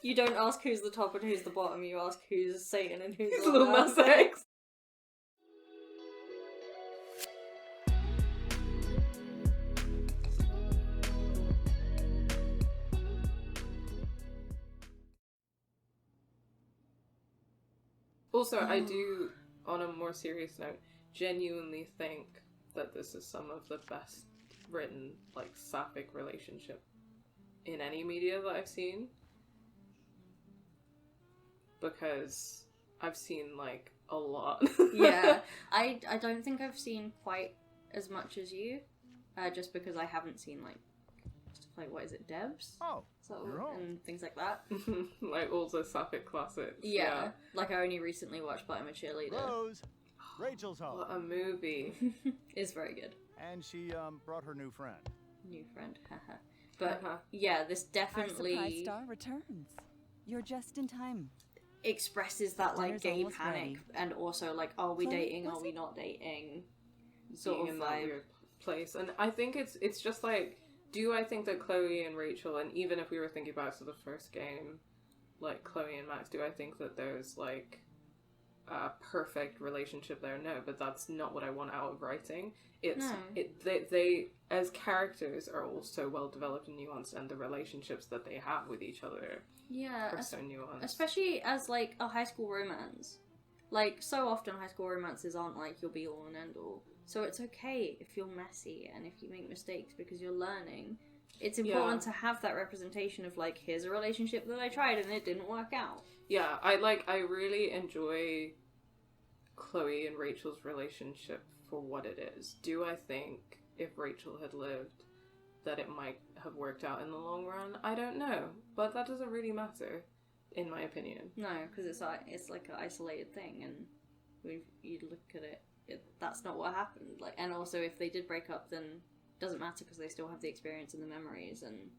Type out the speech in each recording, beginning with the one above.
You don't ask who's the top and who's the bottom, you ask who's Satan and who's Lil Nas X. Also, I do, on a more serious note, genuinely think that this is some of the best written, like, sapphic relationship in any media that I've seen. Because I've seen, like, a lot. Yeah, I don't think I've seen quite as much as you, just because I haven't seen, like, what is it, Debs? Oh, And things like that. Like, all the sapphic classics. Yeah. Like, I only recently watched But I'm a Cheerleader. Rose, Rachel's home. What a movie. It's very good. And she brought her new friend. New friend, haha. But, yeah, this definitely... Our surprise star returns. You're just in time. expresses that, like, Dinner's gay almost panic, ready. and also, like, are we Chloe, dating, was are we it? not dating, sort Being of in that vibe. weird place. And I think it's just, like, do I think that Chloe and Rachel, and even if we were thinking back to the first game, like, Chloe and Max, do I think that there's, like, a perfect relationship there? No, but that's not what I want out of writing. It's No. They as characters are also well developed and nuanced, and the relationships that they have with each other Yeah, are so nuanced. especially as, like, a high school romance. Like, so often high school romances aren't, like, your be-all and end-all. So it's okay if you're messy and if you make mistakes because you're learning. It's important to have that representation of, like, here's a relationship that I tried and it didn't work out. Yeah, I really enjoy Chloe and Rachel's relationship for what it is. Do I think if Rachel had lived that it might have worked out in the long run? I don't know, but that doesn't really matter, in my opinion. No, because it's like an isolated thing, and you look at it, that's not what happened. Like, and also if they did break up, then it doesn't matter because they still have the experience and the memories. And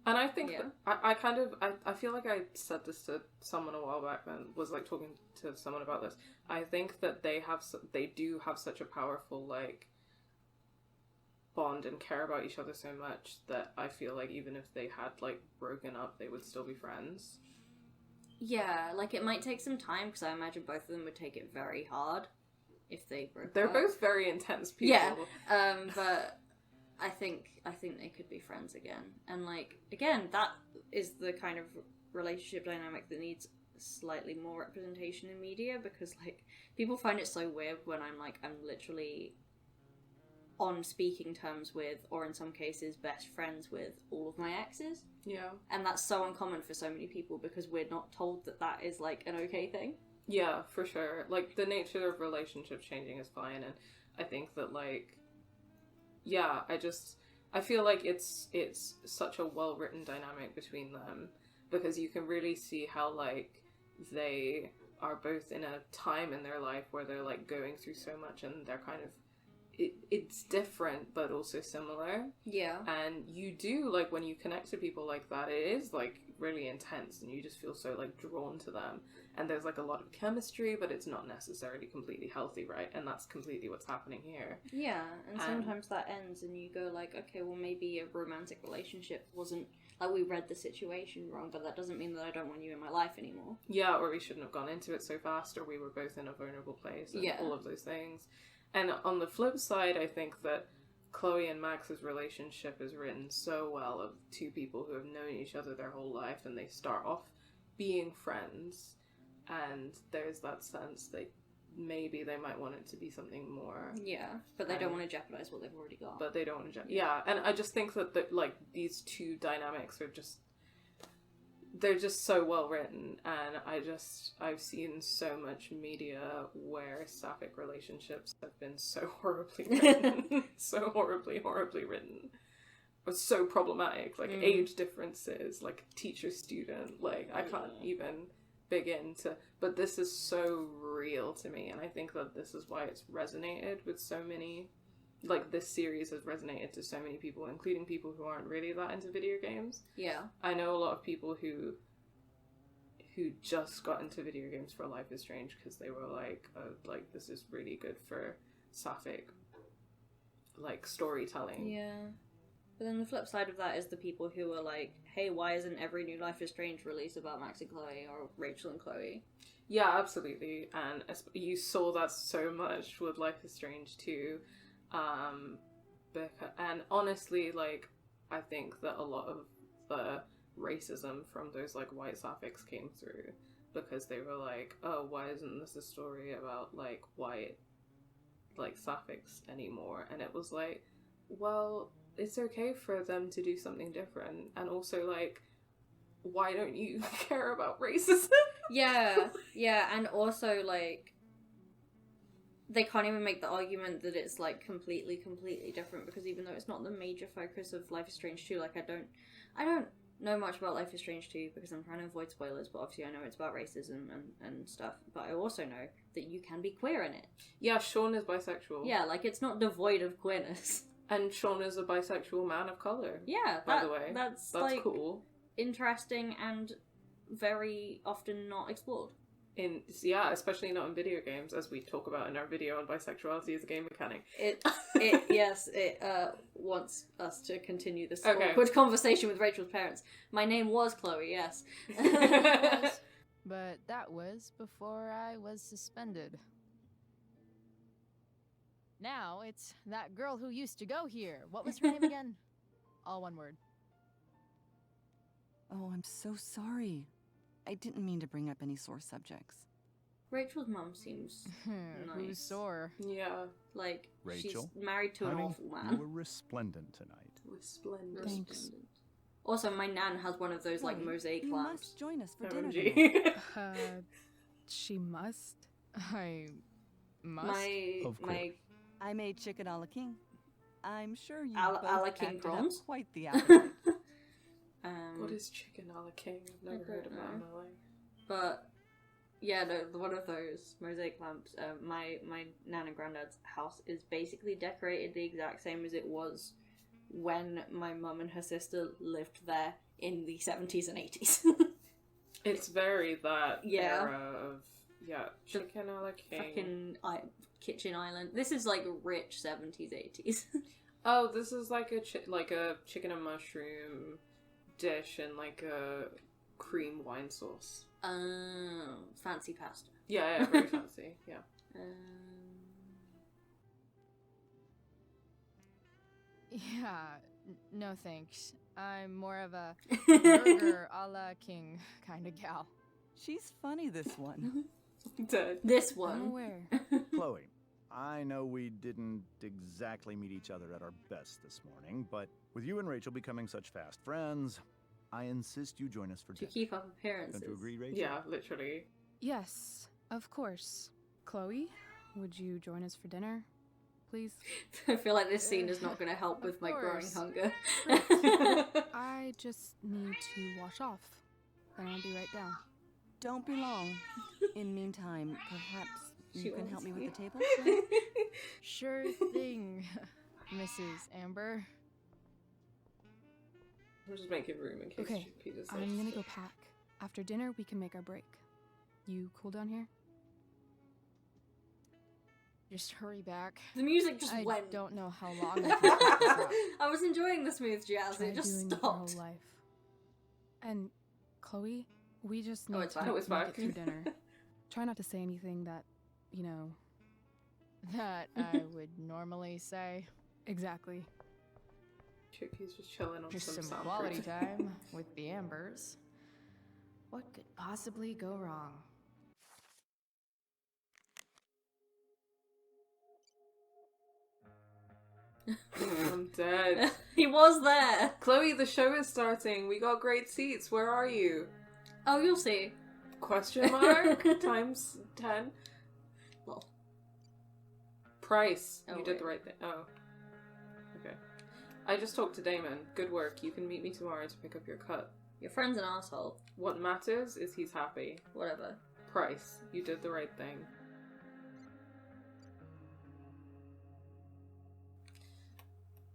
I think that I feel like I said this to someone a while back and was, like, talking to someone about this. I think that they do have such a powerful, like, bond and care about each other so much that I feel like even if they had, like, broken up, they would still be friends. yeah, like, it might take some time because I imagine both of them would take it very hard if they broke up. They're both very intense people. Yeah, but I think they could be friends again. And, like, again, that is the kind of relationship dynamic that needs slightly more representation in media, because, like, people find it so weird when I'm literally on speaking terms with, or in some cases best friends with, all of my exes. Yeah. And that's so uncommon for so many people because we're not told that that is, like, an okay thing. Yeah, for sure. Like, the nature of relationship changing is fine, and I think that, like, yeah, I feel like it's such a well-written dynamic between them, because you can really see how, like, they are both in a time in their life where they're, like, going through so much, and they're kind of, it's different, but also similar. Yeah. And you do, like, when you connect to people like that, it is, like, really intense, and you just feel so, like, drawn to them. And there's, like, a lot of chemistry, but it's not necessarily completely healthy, right? And that's completely what's happening here. Yeah, and sometimes that ends and you go, like, okay, well, maybe a romantic relationship wasn't, like, we read the situation wrong, but that doesn't mean that I don't want you in my life anymore. Yeah, or we shouldn't have gone into it so fast, or we were both in a vulnerable place, and all of those things. And on the flip side, I think that Chloe and Max's relationship is written so well, of two people who have known each other their whole life, and they start off being friends, and there's that sense that maybe they might want it to be something more. Yeah, but they don't want to jeopardize what they've already got. But they don't want to yeah, and I just think that like, these two dynamics are just, they're just so well written, and I've seen so much media where sapphic relationships have been so horribly written. So horribly written. Or so problematic, like age differences, like teacher-student, like I can't even begin to, but this is so real to me, and I think that this is why it's resonated with so many, like, this series has resonated to so many people, including people who aren't really that into video games. Yeah. I know a lot of people who just got into video games for Life is Strange because they were like, like, this is really good for sapphic, like, storytelling. Yeah. But then the flip side of that is the people who are like, hey, why isn't every new Life is Strange release about Max and Chloe or Rachel and Chloe? Yeah, absolutely. And you saw that so much with Life is Strange too. And honestly, like, I think that a lot of the racism from those, like, white sapphics came through because they were like, oh, why isn't this a story about, like, white, like, sapphics anymore? And it was like, well, it's okay for them to do something different. And also, like, why don't you care about racism? Yeah, and also, like, they can't even make the argument that it's, like, completely different, because even though it's not the major focus of Life is Strange 2, like, I don't know much about Life is Strange 2 because I'm trying to avoid spoilers, but obviously I know it's about racism and stuff, but I also know that you can be queer in it. Yeah, Sean is bisexual. Yeah, like, it's not devoid of queerness. And Sean is a bisexual man of colour. Yeah, by the way. That's like, cool. Interesting and very often not explored. Especially not in video games, as we talk about in our video on bisexuality as a game mechanic. It wants us to continue this awkward conversation with Rachel's parents. My name was Chloe, yes. But that was before I was suspended. Now it's that girl who used to go here. What was her name again? All one word. Oh, I'm so sorry. I didn't mean to bring up any sore subjects. Rachel's mum seems Who's nice. sore? Yeah. Like, Rachel, she's married to an honey, awful you man. were resplendent tonight. Resplendent. Thanks. Resplendent. Also, my nan has one of those, like, Chloe, mosaic you lamps. must join us for dinner OMG. tonight. She must? I must? My I made chicken a la king. I'm sure you A la both king acted up prawns? quite the appetite. What is chicken a la king? I've never heard of that in my life. But yeah, no, one of those mosaic lamps. My nan and granddad's house is basically decorated the exact same as it was when my mum and her sister lived there in the 70s and 80s. It's very that Yeah. era of chicken a la king. Fucking kitchen island. This is like rich 70s 80s. Oh, this is like a chicken and mushroom dish and like a cream wine sauce. Oh, fancy pasta. Yeah, very fancy. Yeah. Yeah, no thanks. I'm more of a burger a la king kind of gal. She's funny, this one. Dead. This I'm one. aware. Chloe, I know we didn't exactly meet each other at our best this morning, but with you and Rachel becoming such fast friends, I insist you join us for To dinner. keep up appearances. Don't you agree, Rachel? Yeah, literally. Yes, of course. Chloe, would you join us for dinner, please? I feel like this scene is not going to help with Of my growing course. hunger. I just need to wash off. Then I'll be right down. Don't be long. In meantime, perhaps She you can wants help me with you. the table? Sure thing, Mrs. Amber. I'm just making room in case Okay, Peter's I'm gonna go pack. After dinner, we can make our break. You cool down here? Just hurry back. The music just I went. don't know how long I can keep this up. I was enjoying the smooth jazz. Try It just doing it your whole stopped. life. And Chloe, we just Oh, need it's to fine. Oh, it's make fine. it through dinner. Try not to say anything that, you know, That I would normally say. exactly. Chicky's just chilling on Just some sound quality fruit. time with the Ambers. What could possibly go wrong? I'm dead. He was there. Chloe, the show is starting. We got great seats. Where are you? Oh, you'll see. Question mark times 10. Lol. Price. Oh, You did wait. the right thing. Oh. Okay. I just talked to Damon. Good work. You can meet me tomorrow to pick up your cut. Your friend's an asshole. What matters is he's happy. Whatever. Price. You did the right thing.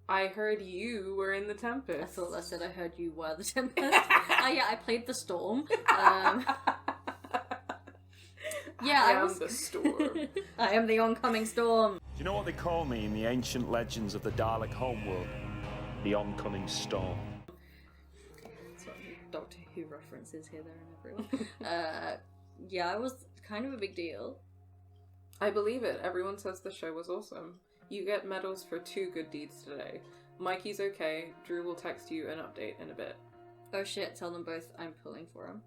I heard you were in the Tempest. I thought I said I heard you were the Tempest. Yeah, I played the Storm. Yeah, I I am was the storm. I am the oncoming storm. Do you know what they call me in the ancient legends of the Dalek homeworld? the oncoming storm. Sorry, Doctor Who references here, there, and everywhere. Yeah, it was kind of a big deal. I believe it. Everyone says the show was awesome. You get medals for 2 good deeds today. Mikey's okay. Drew will text you an update in a bit. Oh shit, tell them both I'm pulling for him.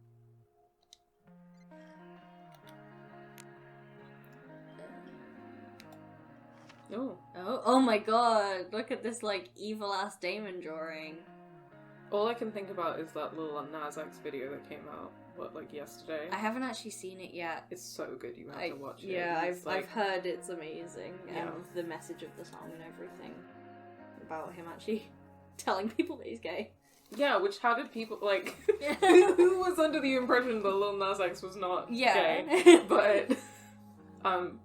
Oh my god, look at this, like, evil-ass Damon drawing. All I can think about is that little Nazax video that came out, yesterday? I haven't actually seen it yet. It's so good, you have to watch it. Yeah, It's I've heard it's amazing, Yeah. and the message of the song and everything. About him actually telling people that he's gay. Yeah, how did people, who was under the impression that Lil Nas X was not gay? But,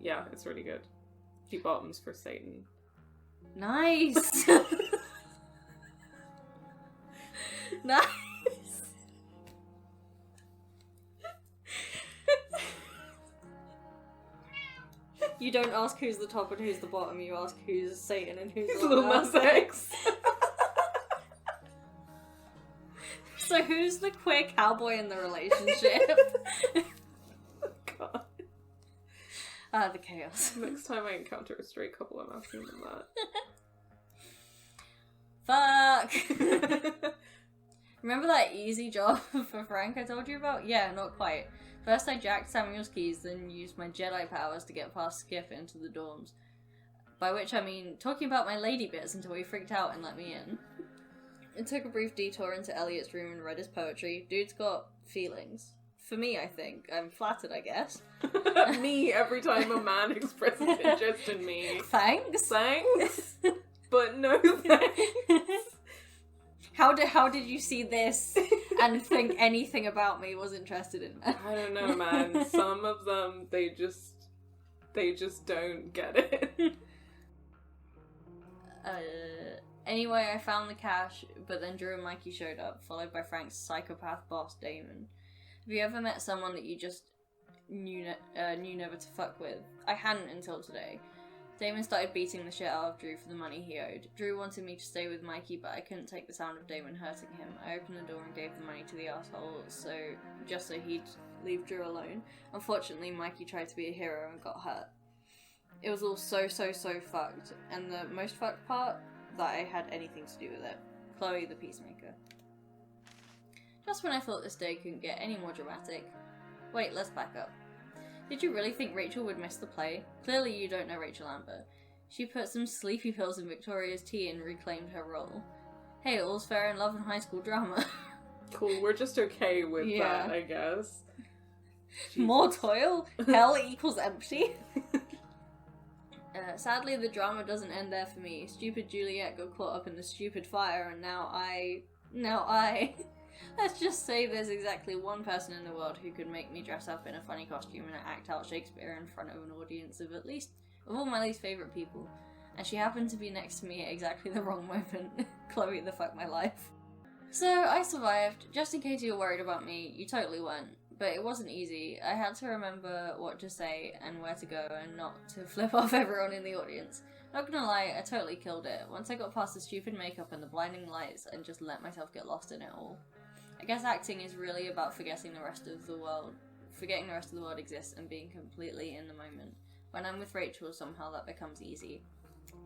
yeah, it's really good. He bottoms for Satan. Nice! Nice! You don't ask who's the top and who's the bottom, you ask who's Satan and who's Lil Nas X. So who's the queer cowboy in the relationship? God. The chaos. Next time I encounter a straight couple, I'm asking them Fuck! Remember that easy job for Frank I told you about? Yeah, not quite. First I jacked Samuel's keys, then used my Jedi powers to get past Skiff into the dorms. By which I mean talking about my lady bits until he freaked out and let me in. It took a brief detour into Elliot's room and read his poetry. Dude's got feelings. For me, I think. I'm flattered, I guess. Me, every time a man expresses interest in me. Thanks? Thanks? But no thanks. How did you see this and think anything about me was interested in that? I don't know, man. Some of them, they just don't get it. Anyway, I found the cash, but then Drew and Mikey showed up, followed by Frank's psychopath boss, Damon. Have you ever met someone that you just knew never to fuck with? I hadn't until today. Damon started beating the shit out of Drew for the money he owed. Drew wanted me to stay with Mikey, but I couldn't take the sound of Damon hurting him. I opened the door and gave the money to the asshole, just so he'd leave Drew alone. Unfortunately, Mikey tried to be a hero and got hurt. It was all so fucked, and the most fucked part, that I had anything to do with it. Chloe the Peacemaker. Just when I thought this day couldn't get any more dramatic. Wait, let's back up. Did you really think Rachel would miss the play? Clearly you don't know Rachel Amber. She put some sleepy pills in Victoria's tea and reclaimed her role. Hey, all's fair in love and high school drama. Cool, we're just okay with that, I guess. More toil? Hell equals empty? Sadly, the drama doesn't end there for me. Stupid Juliet got caught up in the stupid fire, and now I... Let's just say there's exactly one person in the world who could make me dress up in a funny costume and act out Shakespeare in front of an audience of all my least favourite people. And she happened to be next to me at exactly the wrong moment. Chloe the fuck my life. So, I survived. Just in case you were worried about me, you totally weren't. But it wasn't easy. I had to remember what to say and where to go and not to flip off everyone in the audience. Not gonna lie, I totally killed it. Once I got past the stupid makeup and the blinding lights and just let myself get lost in it all. I guess acting is really about forgetting the rest of the world exists and being completely in the moment. When I'm with Rachel, somehow that becomes easy.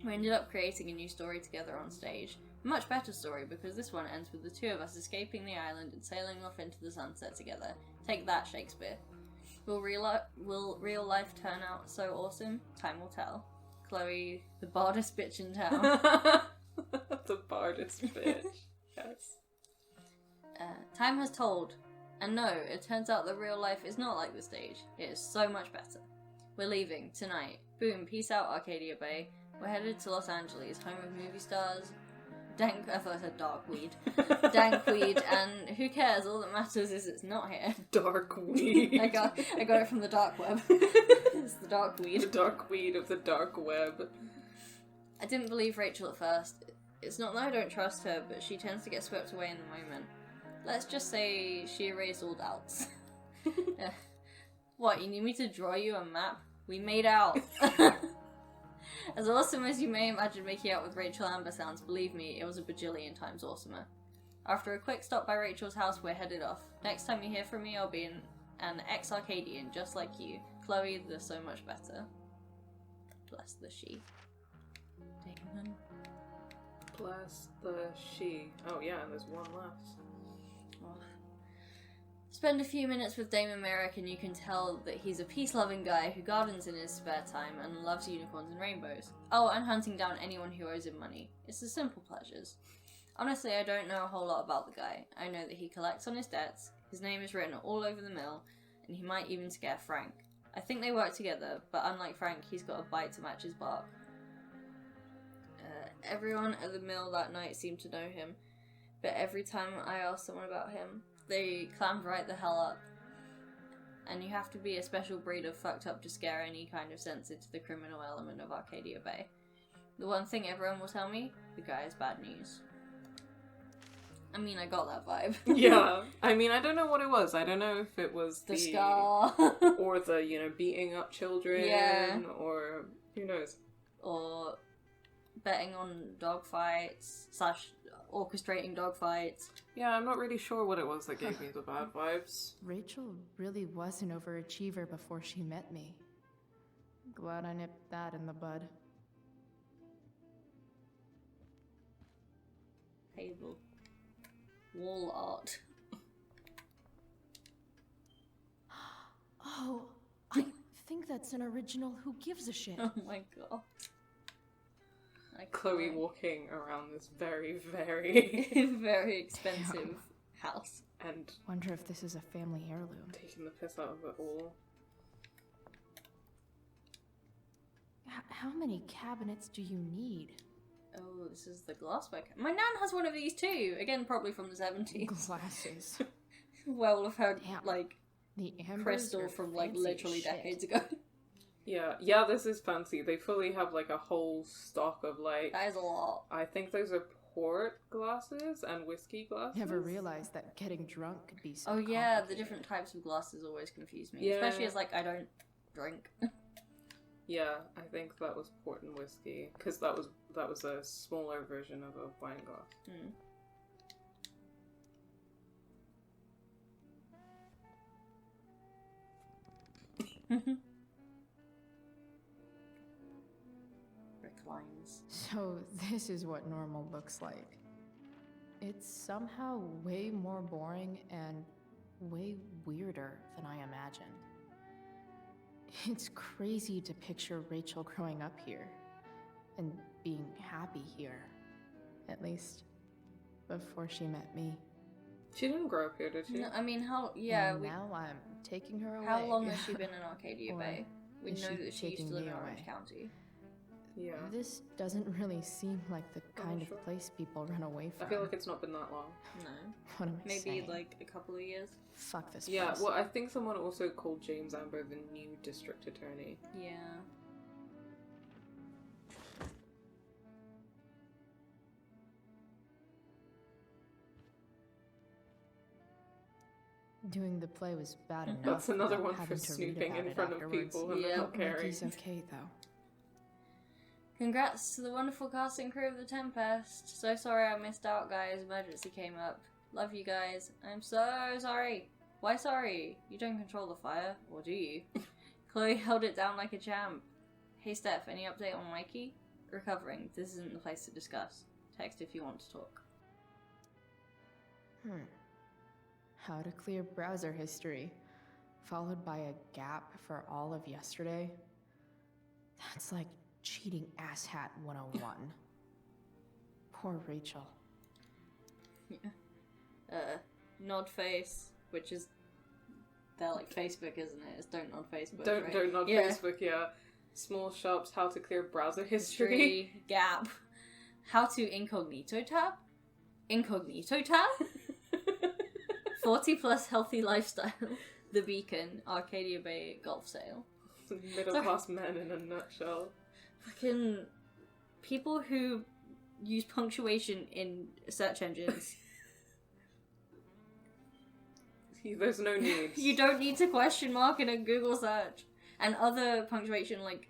We ended up creating a new story together on stage. A much better story, because this one ends with the two of us escaping the island and sailing off into the sunset together. Take that, Shakespeare. Will real life turn out so awesome? Time will tell. Chloe, the bardest bitch in town. The bardest bitch. Yes. Time has told. And no, it turns out that real life is not like the stage. It is so much better. We're leaving, tonight. Boom, peace out, Arcadia Bay. We're headed to Los Angeles, home of movie stars, I thought I said dark weed. Dank weed, and who cares? All that matters is it's not here. Dark weed. I got it from the dark web. It's the dark weed. The dark weed of the dark web. I didn't believe Rachel at first. It's not that I don't trust her, but she tends to get swept away in the moment. Let's just say she erased all doubts. What, you need me to draw you a map? We made out. As awesome as you may imagine making out with Rachel Amber sounds, believe me, it was a bajillion times awesomer. After a quick stop by Rachel's house, we're headed off. Next time you hear from me, I'll be an ex-Arcadian, just like you. Chloe, they're so much better. Bless the she. Damon. Bless the she. Oh yeah, and there's one left. Oh. Spend a few minutes with Damon Merrick and you can tell that he's a peace-loving guy who gardens in his spare time and loves unicorns and rainbows. Oh, and hunting down anyone who owes him money. It's the simple pleasures. Honestly, I don't know a whole lot about the guy. I know that he collects on his debts, his name is written all over the mill, and he might even scare Frank. I think they work together, but unlike Frank, he's got a bite to match his bark. Everyone at the mill that night seemed to know him, but every time I asked someone about him, they clammed right the hell up. And you have to be a special breed of fucked up to scare any kind of sense into the criminal element of Arcadia Bay. The one thing everyone will tell me, the guy is bad news. I mean, I got that vibe. Yeah. I mean, I don't know what it was. I don't know if it was the scar. or the, you know, beating up children. Yeah. Or who knows. Or betting on dogfights / orchestrating dogfights. Yeah, I'm not really sure what it was that gave me the bad vibes. Rachel really was an overachiever before she met me. Glad I nipped that in the bud. Table. Wall art. Oh, I think that's an original Who Gives a Shit. Oh my god. Chloe walking around this very, very... very expensive house. And Wonder if this is a family heirloom. taking the piss out of it all. How many cabinets do you need? Oh, this is the glassware. My nan has one of these too. Again, probably from the 70s. Glasses. Well, we've heard, Damn. like, The ambers crystal are from, like, fancy as literally shit. decades ago. Yeah, this is fancy. They fully have, like, a whole stock of, like... That is a lot. I think those are port glasses and whiskey glasses. Never realized that getting drunk could be so Oh yeah, the complicated. different types of glasses always confuse me. Yeah. Especially as, like, I don't drink. Yeah, I think that was port and whiskey. Because that was a smaller version of a wine glass. Reclines. So this is what normal looks like. It's somehow way more boring and way weirder than I imagined. It's crazy to picture Rachel growing up here and being happy here. At least before she met me. She didn't grow up here, did she? No, I mean, how... Yeah, And now I'm taking her away. how long has she been in Arcadia Or Bay? We is know she that she used taking to live me in Orange away? County. Yeah. This doesn't really seem like the kind sure. of place people run away I from. feel like it's not been that long. No. What am I Maybe, saying? like, a couple of years. Fuck this Yeah, place. well, I think someone also called James Amber the new district attorney. Yeah. Doing the play was bad enough. That's another without one for having to read snooping about in it front of afterwards. people and Yeah. not caring. He's okay though. Congrats to the wonderful cast and crew of The Tempest. So sorry I missed out, guys. Emergency came up. Love you guys. I'm so sorry. Why sorry? You don't control the fire, or do you? Chloe held it down like a champ. Hey Steph, any update on Mikey? Recovering. This isn't the place to discuss. Text if you want to talk. How to clear browser history, followed by a gap for all of yesterday. That's like cheating asshat 101. Poor Rachel. Nod face, which is... They're like Facebook, isn't it? It's don't nod Facebook, Don't right? not Yeah. Facebook, yeah. Small shops, how to clear browser history. History, gap. How to incognito tab? Incognito tab? 40 plus healthy lifestyle. The Beacon, Arcadia Bay golf sale. Middle class men in a nutshell. Fucking people who use punctuation in search engines. There's no need. You don't need to question mark in a Google search. And other punctuation like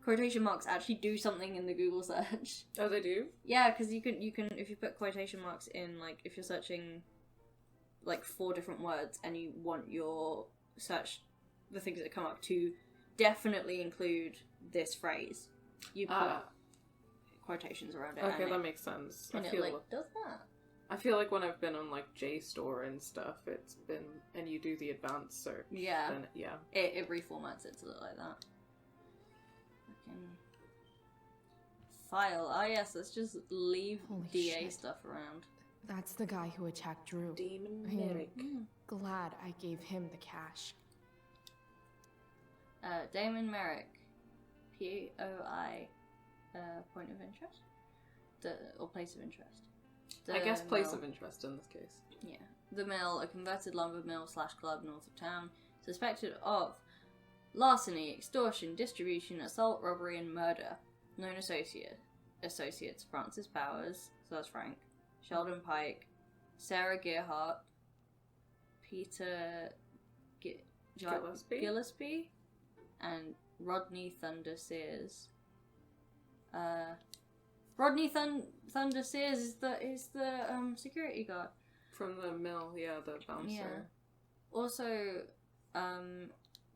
quotation marks actually do something in the Google search. Oh, they do? Yeah, because you can if you put quotation marks in, like, if you're searching like 4 different words and you want your search, the things that come up to definitely include this phrase, you put quotations around it. Okay, and that makes sense. And it like does that. I feel like when I've been on like JSTOR and stuff, it's been, and you do the advanced search. Yeah. Then, yeah. It reformats it to look like that. Fucking file. Oh yes, let's just leave Holy DA shit. stuff around. That's the guy who attacked Drew. Demon I am Merrick. glad I gave him the cash. Damon Merrick. POI. Point of interest? Or place of interest? I guess place mill. of interest in this case. Yeah. The mill, a converted lumber mill / club north of town, suspected of larceny, extortion, distribution, assault, robbery, and murder. Known associates Francis Powers, so that's Frank, Sheldon Pike, Sarah Gearhart, Peter Gillespie, and Rodney Thunder Sears. Rodney Thunder Sears is the security guard From the mill, yeah, the bouncer. Yeah. Also,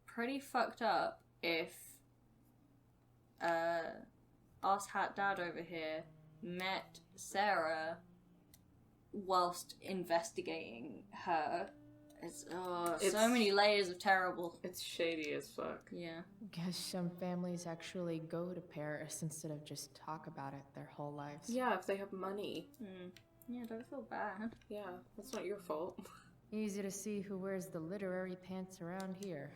pretty fucked up if Ass Hat Dad over here met Sarah whilst investigating her. It's so many layers of terrible. It's shady as fuck. Yeah. Guess some families actually go to Paris instead of just talk about it their whole lives. Yeah, if they have money. Yeah, don't feel bad. Yeah, that's not your fault. Easy to see who wears the literary pants around here.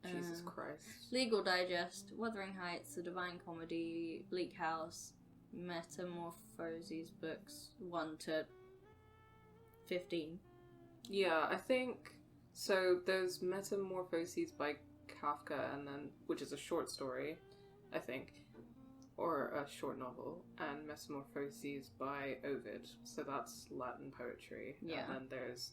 Jesus Christ. Legal Digest, Wuthering Heights, The Divine Comedy, Bleak House, Metamorphoses books 1 to 15. Yeah, I think so. There's Metamorphoses by Kafka, and then which is a short story, I think, or a short novel, and Metamorphoses by Ovid. So that's Latin poetry. Yeah. And then there's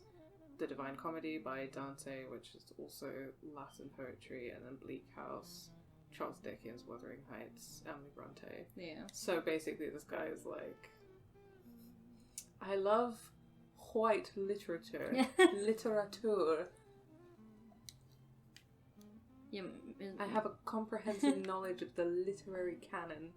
The Divine Comedy by Dante, which is also Latin poetry, and then Bleak House, Charles Dickens, Wuthering Heights, Emily Bronte. Yeah. So basically, this guy is like, I love white literature. Literature. Yeah, I have a comprehensive knowledge of the literary canon.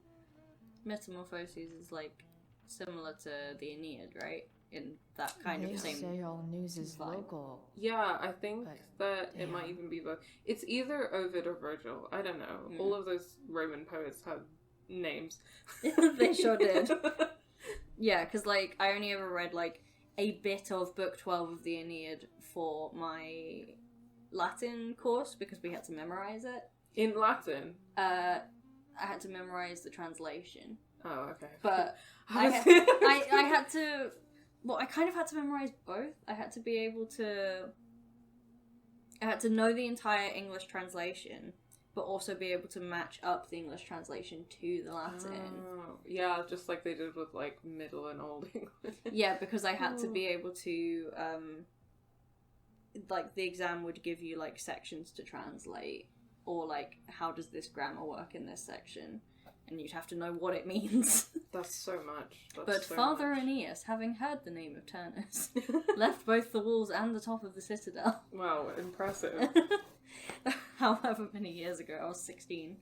Metamorphoses is like similar to the Aeneid, right? In that kind They of same. say all news is vibe. local. Yeah, I think But, that it damn. might even be both. It's either Ovid or Virgil. I don't know. All of those Roman poets have names. They sure did. Yeah, because like I only ever read like a bit of book 12 of the Aeneid for my Latin course because we had to memorize it. In Latin. I had to memorize the translation, Oh, okay. but I had to. Well, I kind of had to memorize both. I had to be able to. I had to know the entire English translation, but also be able to match up the English translation to the Latin. Oh, yeah, just like they did with like Middle and Old English. Yeah, because I had to be able to, like, the exam would give you, like, sections to translate, or, like, how does this grammar work in this section? And you'd have to know what it means. That's so much. But Father Aeneas, having heard the name of Turnus, left both the walls and the top of the citadel. Wow, impressive. However many years ago, I was 16.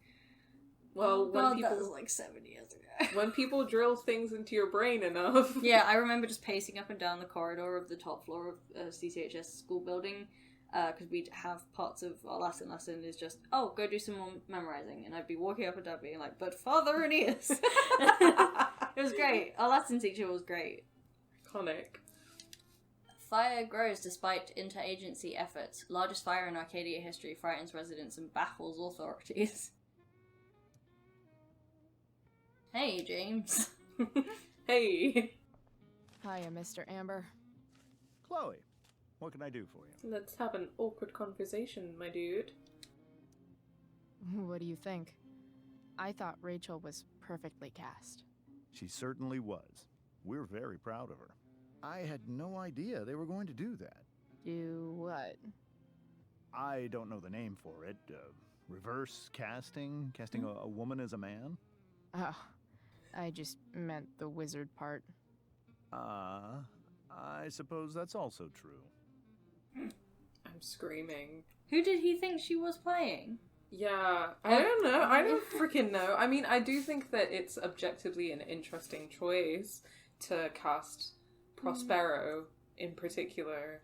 Well, when that was people like 7 years ago. when people drill things into your brain enough. Yeah, I remember just pacing up and down the corridor of the top floor of CCHS school building, because we'd have parts of our Latin lesson is just, oh, go do some more memorizing, and I'd be walking up and down being like, but Father Aeneas! It was great. Our Latin teacher was great. Iconic. Fire grows despite interagency efforts. Largest fire in Arcadia history frightens residents and baffles authorities. Hey, James. Hey. Hiya, Mr. Amber. Chloe, what can I do for you? Let's have an awkward conversation, my dude. What do you think? I thought Rachel was perfectly cast. She certainly was. We're very proud of her. I had no idea they were going to do that. Do what? I don't know the name for it. reverse casting? Casting a woman as a man? Oh, I just meant the wizard part. I suppose that's also true. I'm screaming. Who did he think she was playing? Yeah, I don't know. I don't freaking know. I mean, I do think that it's objectively an interesting choice to cast Prospero in particular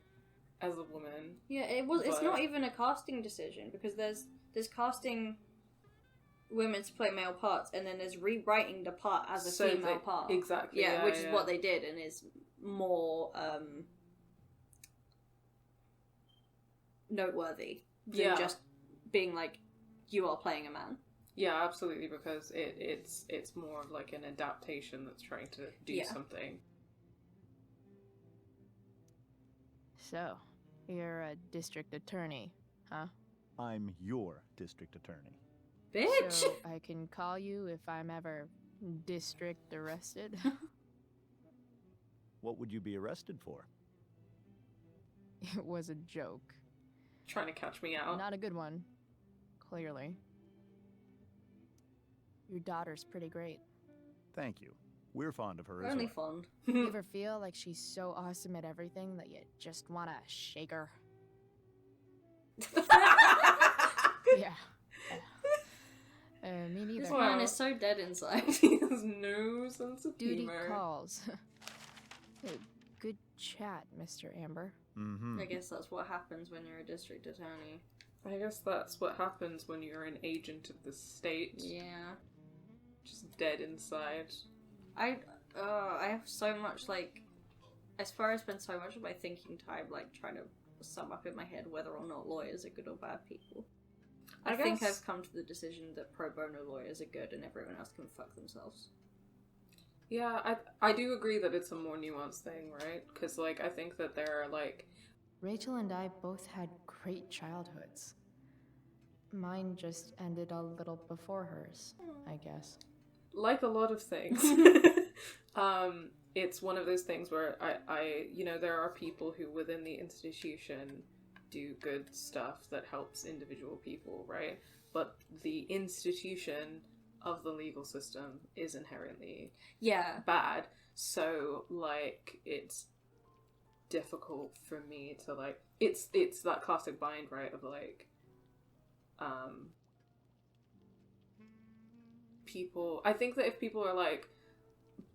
as a woman. Yeah, it's not even a casting decision, because there's casting women to play male parts, and then there's rewriting the part as a female part. Exactly. Yeah, which is what they did, and is more noteworthy than just being like, you are playing a man. Yeah, absolutely, because it's more of like an adaptation that's trying to do something. So, you're a district attorney, huh? I'm your district attorney. Bitch! So I can call you if I'm ever district arrested? What would you be arrested for? It was a joke. Trying to catch me out. Not a good one, clearly. Your daughter's pretty great. Thank you. We're fond of her as Only well. fond. You ever feel like she's so awesome at everything that you just want to shake her? Yeah. Me neither. This man is so dead inside. He has no sense of Duty humor. calls. Good chat, Mr. Amber. Mm-hmm. I guess that's what happens when you're a district attorney. I guess that's what happens when you're an agent of the state. Yeah. Just dead inside. I have so much, like, I swear I spend so much of my thinking time, like, trying to sum up in my head whether or not lawyers are good or bad people. I think guess... I've come to the decision that pro bono lawyers are good and everyone else can fuck themselves. Yeah, I do agree that it's a more nuanced thing, right? Because, like, I think that there are, like... Rachel and I both had great childhoods. Mine just ended a little before hers, I guess. Like a lot of things. It's one of those things where I you know, there are people who within the institution do good stuff that helps individual people, right? But the institution of the legal system is inherently bad. So, like, it's difficult for me to, like, it's that classic bind, right, of, like, people, I think that if people are like,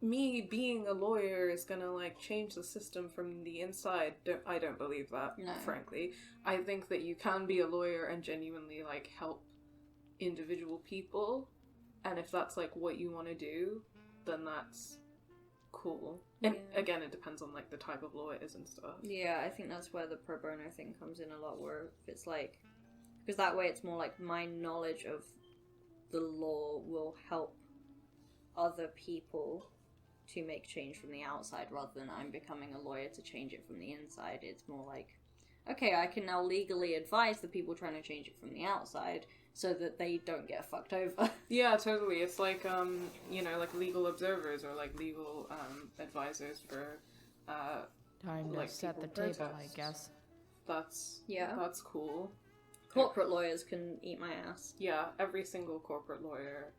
me being a lawyer is gonna, like, change the system from the inside, I don't believe that, frankly. I think that you can be a lawyer and genuinely, like, help individual people, and if that's, like, what you want to do, then that's cool. And again, it depends on, like, the type of law it is and stuff. Yeah, I think that's where the pro bono thing comes in a lot, where if it's like, because that way it's more like my knowledge of the law will help other people to make change from the outside, rather than I'm becoming a lawyer to change it from the inside. It's more like, okay, I can now legally advise the people trying to change it from the outside so that they don't get fucked over. Yeah, totally. It's like, you know, like legal observers or like legal advisors for Time to like set the people table, I protests. guess. That's cool. Corporate lawyers can eat my ass. Yeah, every single corporate lawyer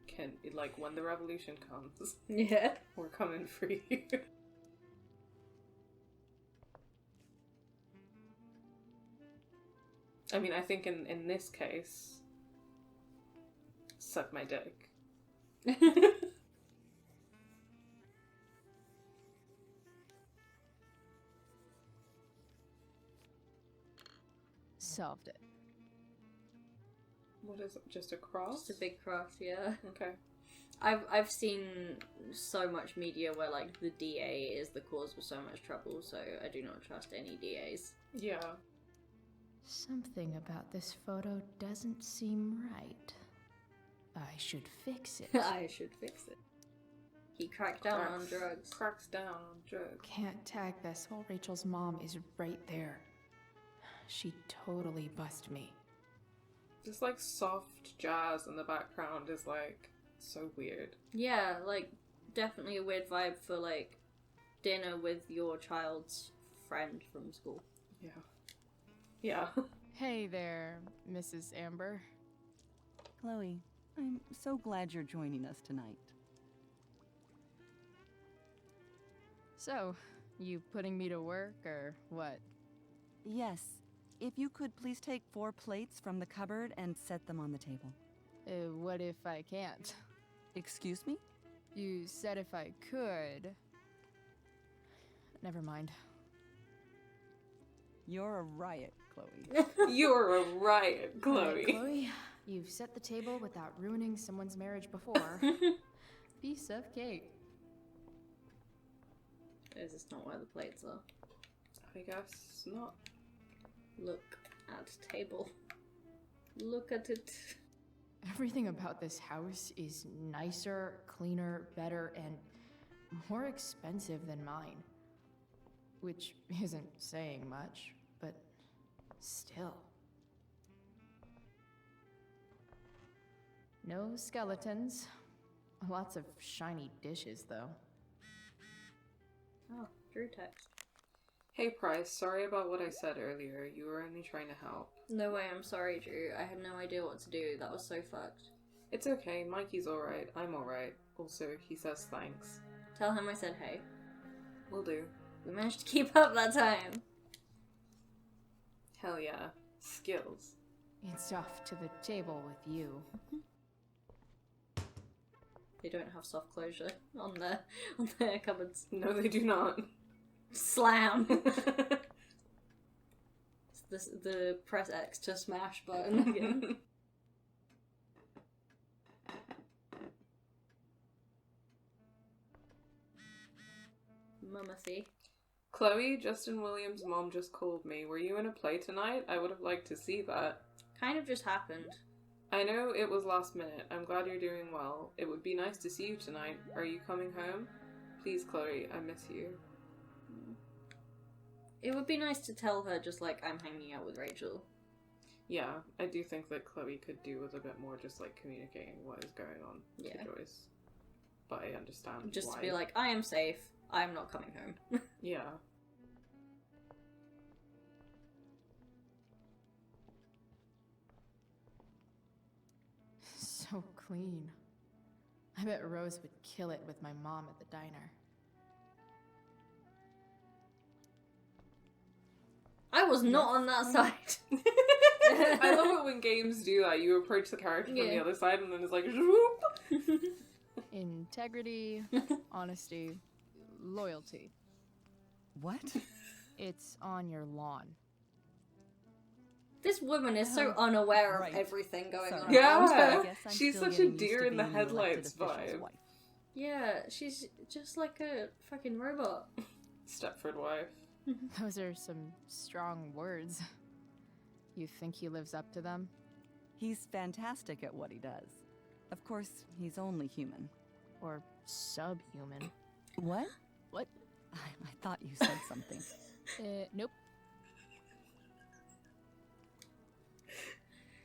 can, like, when the revolution comes, Yeah. we're coming for you. I mean, I think in this case, suck my dick. Solved it. What is it? Just a cross? Just a big cross, yeah. Okay. I've seen so much media where, like, the DA is the cause of so much trouble, so I do not trust any DAs. Yeah. Something about this photo doesn't seem right. I should fix it. I should fix it. He cracked down on drugs. Cracks down on drugs. Can't tag this while Rachel's mom is right there. She totally bust me. Just, like, soft jazz in the background is, like, so weird. Yeah, like, definitely a weird vibe for, like, dinner with your child's friend from school. Yeah. Yeah. Hey there, Mrs. Amber. Chloe, I'm so glad you're joining us tonight. So, you putting me to work, or what? Yes, if you could please take 4 plates from the cupboard and set them on the table. What if I can't? Excuse me? You said if I could. Never mind. You're a riot, Chloe. You're a riot, Chloe. All right, Chloe, you've set the table without ruining someone's marriage before. Piece of cake. Is this not where the plates are? I guess not. Look at table. Look at it. Everything about this house is nicer, cleaner, better, and more expensive than mine. Which isn't saying much, but still. No skeletons. Lots of shiny dishes, though. Oh, Drew text. Hey Price, sorry about what I said earlier. You were only trying to help. No way, I'm sorry, Drew. I had no idea what to do. That was so fucked. It's okay, Mikey's alright. I'm alright. Also, he says thanks. Tell him I said hey. Will do. We managed to keep up that time. Hell yeah. Skills. It's off to the table with you. They don't have soft closure on their cupboards. No, they do not. Slam! It's the press X to smash button again. Mummathy. Chloe, Justin Williams' mom just called me. Were you in a play tonight? I would have liked to see that. Kind of just happened. I know it was last minute. I'm glad you're doing well. It would be nice to see you tonight. Are you coming home? Please, Chloe, I miss you. It would be nice to tell her just like I'm hanging out with Rachel. Yeah, I do think that Chloe could do with a bit more just like communicating what is going on Yeah. to Joyce. But I understand Just why. to be like, I am safe. I am not coming home. Yeah. So clean. I bet Rose would kill it with my mom at the diner. I was not on that side. I love it when games do that. You approach the character from the Yeah. other side and then it's like, zoop! Integrity, honesty, loyalty. What? It's on your lawn. This woman is so unaware of Right. everything going Sorry. on Yeah. around her. I guess I'm She's still such a getting used deer to in the being elected headlights official's vibe. wife. Yeah, she's just like a fucking robot. Stepford wife. Those are some strong words. You think he lives up to them? He's fantastic at what he does. Of course, he's only human. Or subhuman? What? What? I thought you said something. Nope.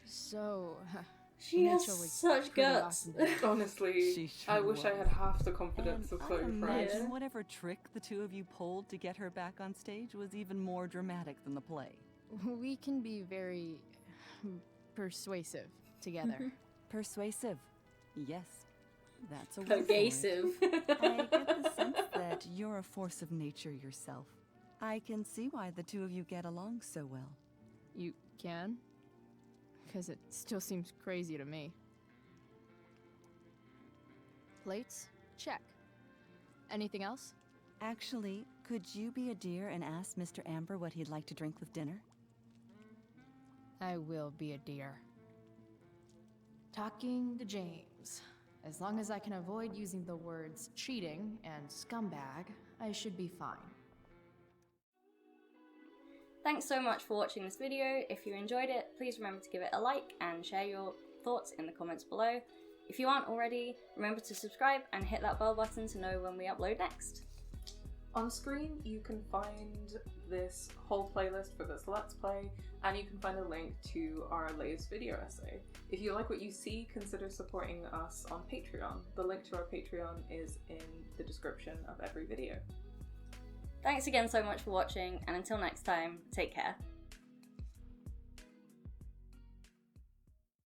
So, She has Rachel was such pretty guts. awesome. Honestly, She sure I wish I was. had half the confidence And of I Chloe Price. imagine whatever trick the two of you pulled to get her back on stage was even more dramatic than the play. We can be very persuasive together. Persuasive. Yes, that's a word. Pervasive. for it. I get the sense that you're a force of nature yourself. I can see why the two of you get along so well. You can? Because it still seems crazy to me. Plates? Check. Anything else? Actually, could you be a dear and ask Mr. Amber what he'd like to drink with dinner? I will be a dear. Talking to James. As long as I can avoid using the words cheating and scumbag, I should be fine. Thanks so much for watching this video. If you enjoyed it, please remember to give it a like and share your thoughts in the comments below. If you aren't already, remember to subscribe and hit that bell button to know when we upload next. On screen, you can find this whole playlist for this Let's Play, and you can find a link to our latest video essay. If you like what you see, consider supporting us on Patreon. The link to our Patreon is in the description of every video. Thanks again so much for watching, and until next time, take care.